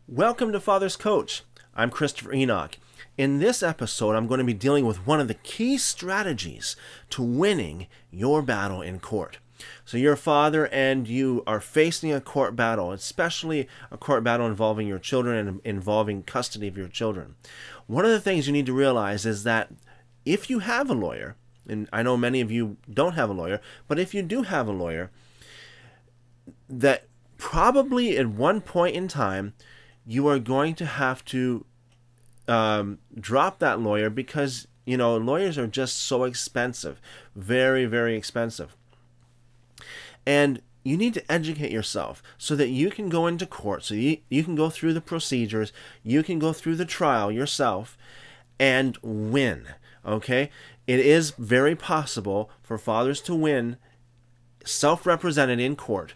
Welcome to Father's Coach. I'm Christopher Enoch. In this episode, I'm going to be dealing with one of the key strategies to winning your battle in court. So you're a father and you are facing a court battle, especially a court battle involving your children and involving custody of your children. One of the things you need to realize is that if you have a lawyer, and I know many of you don't have a lawyer, but if you do have a lawyer, that probably at one point in time, you are going to have to drop that lawyer because, lawyers are just so expensive. Very, very expensive. And you need to educate yourself so that you can go into court, so you can go through the procedures, you can go through the trial yourself and win, okay? It is very possible for fathers to win self-represented in court.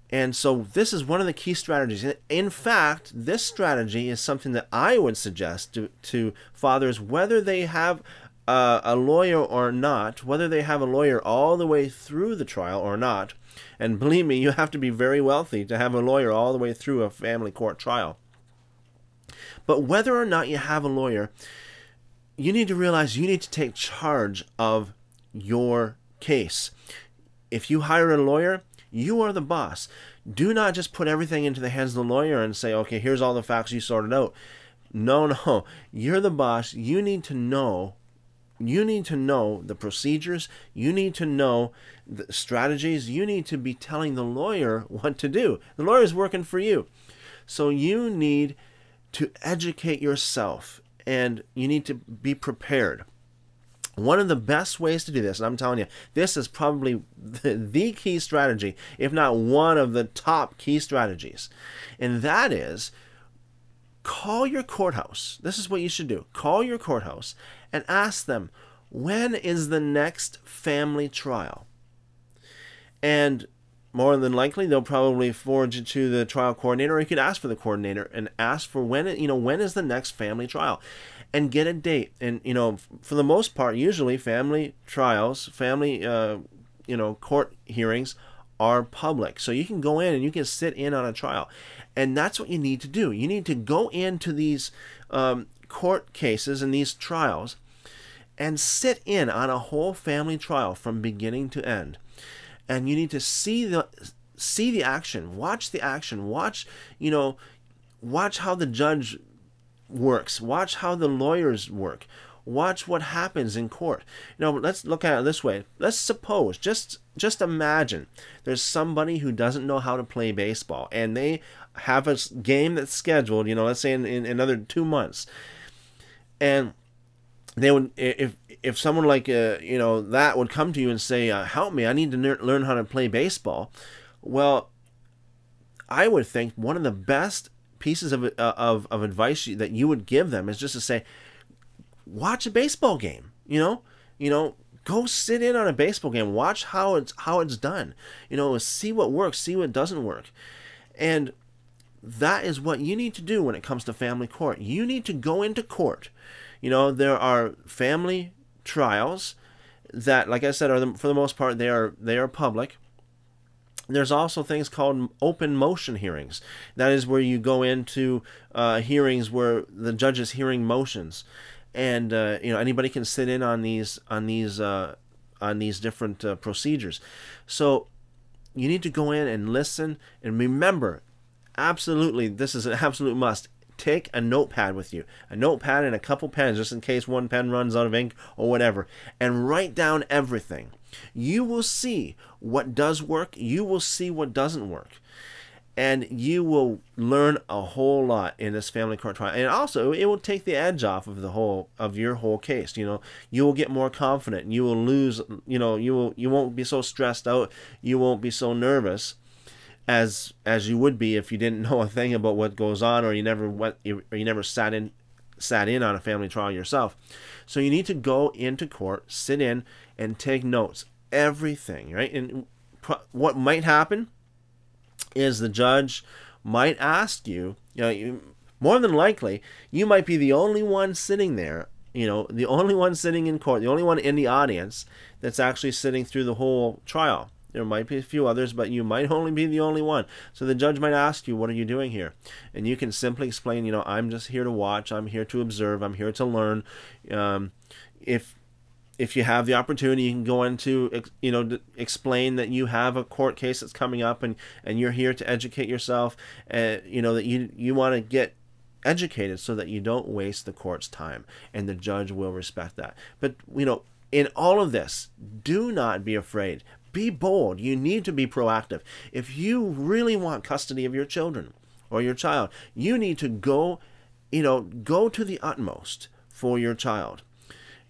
And so this is one of the key strategies. In fact, this strategy is something that I would suggest to fathers, whether they have a lawyer or not, whether they have a lawyer all the way through the trial or not. And believe me, you have to be very wealthy to have a lawyer all the way through a family court trial. But whether or not you have a lawyer, you need to realize you need to take charge of your case. If you hire a lawyer, you are the boss. Do not just put everything into the hands of the lawyer and say, okay, here's all the facts, you sort it out. No. You're the boss. You need to know the procedures. You need to know the strategies. You need to be telling the lawyer what to do. The lawyer is working for you. So you need to educate yourself and you need to be prepared. One of the best ways to do this, and I'm telling you, this is probably the key strategy, if not one of the top key strategies, and that is call your courthouse. This is what you should do. Call your courthouse and ask them, when is the next family trial? And more than likely, they'll probably forward you to the trial coordinator, or you could ask for the coordinator and ask for when is the next family trial, and get a date. And for the most part, usually family trials, family court hearings are public, so you can go in and you can sit in on a trial, and that's what you need to do. You need to go into these court cases and these trials and sit in on a whole family trial from beginning to end. And you need to see the action, watch the action, watch how the judge works, watch how the lawyers work, watch what happens in court. Let's look at it this way. Let's suppose, just imagine there's somebody who doesn't know how to play baseball and they have a game that's scheduled, let's say in another 2 months. And they would, if someone like that would come to you and say, help me, I need to learn how to play baseball. Well, I would think one of the best pieces of advice that you would give them is just to say, watch a baseball game. Go sit in on a baseball game, watch how it's done. See what works, see what doesn't work. And that is what you need to do when it comes to family court. You need to go into court. There are family trials that, like I said, for the most part, they are public. There's also things called open motion hearings. That is where you go into hearings where the judge is hearing motions, and anybody can sit in on these different procedures. So you need to go in and listen, and remember, absolutely, this is an absolute must. Take a notepad with you, a notepad and a couple pens, just in case one pen runs out of ink or whatever, and write down everything. You will see what does work, you will see what doesn't work, and you will learn a whole lot in this family court trial. And also, it will take the edge off of your whole case. You will get more confident. You will lose. You won't be so stressed out. You won't be so nervous as you would be if you didn't know a thing about what goes on, or you never sat in on a family trial yourself. So you need to go into court, sit in, and take notes. Everything, right? And what might happen is the judge might ask you, more than likely, you might be the only one sitting there, the only one sitting in court, the only one in the audience that's actually sitting through the whole trial. There might be a few others, but you might only be the only one. So the judge might ask you, what are you doing here? And you can simply explain, I'm just here to watch. I'm here to observe. I'm here to learn. If you have the opportunity, you can go into, explain that you have a court case that's coming up, and you're here to educate yourself, that you want to get educated so that you don't waste the court's time, and the judge will respect that. But, in all of this, do not be afraid. Be bold. You need to be proactive. If you really want custody of your children or your child, you need to go to the utmost for your child.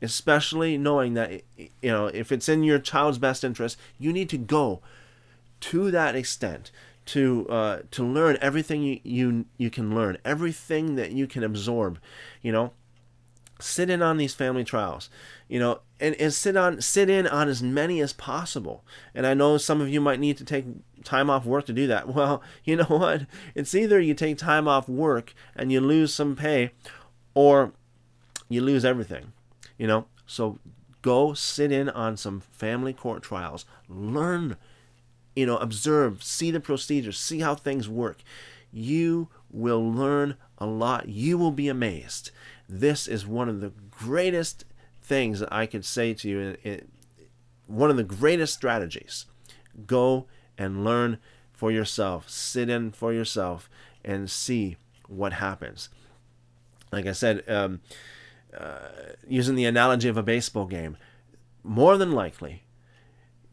Especially knowing that, if it's in your child's best interest, you need to go to that extent to learn everything you can learn, everything that you can absorb. Sit in on these family trials, and sit in on as many as possible. And I know some of you might need to take time off work to do that. Well, you know what? It's either you take time off work and you lose some pay, or you lose everything. So go sit in on some family court trials. Learn, observe, see the procedures, see how things work. You will learn a lot. You will be amazed. This is one of the greatest things that I could say to you. One of the greatest strategies. Go and learn for yourself. Sit in for yourself and see what happens. Like I said, using the analogy of a baseball game, more than likely,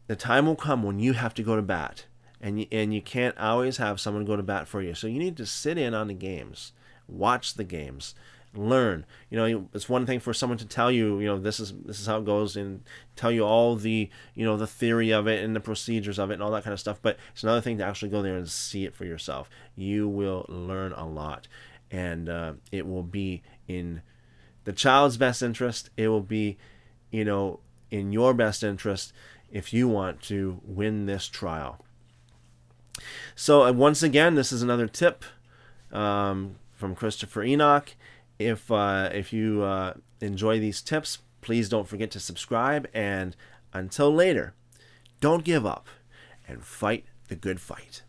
the time will come when you have to go to bat, and you can't always have someone go to bat for you. So you need to sit in on the games, watch the games, learn. It's one thing for someone to tell you, this is how it goes, and tell you all the, the theory of it and the procedures of it and all that kind of stuff. But it's another thing to actually go there and see it for yourself. You will learn a lot, and it will be in the child's best interest. It will be, in your best interest if you want to win this trial. So once again, this is another tip from Christopher Enoch. If you enjoy these tips, please don't forget to subscribe. And until later, don't give up and fight the good fight.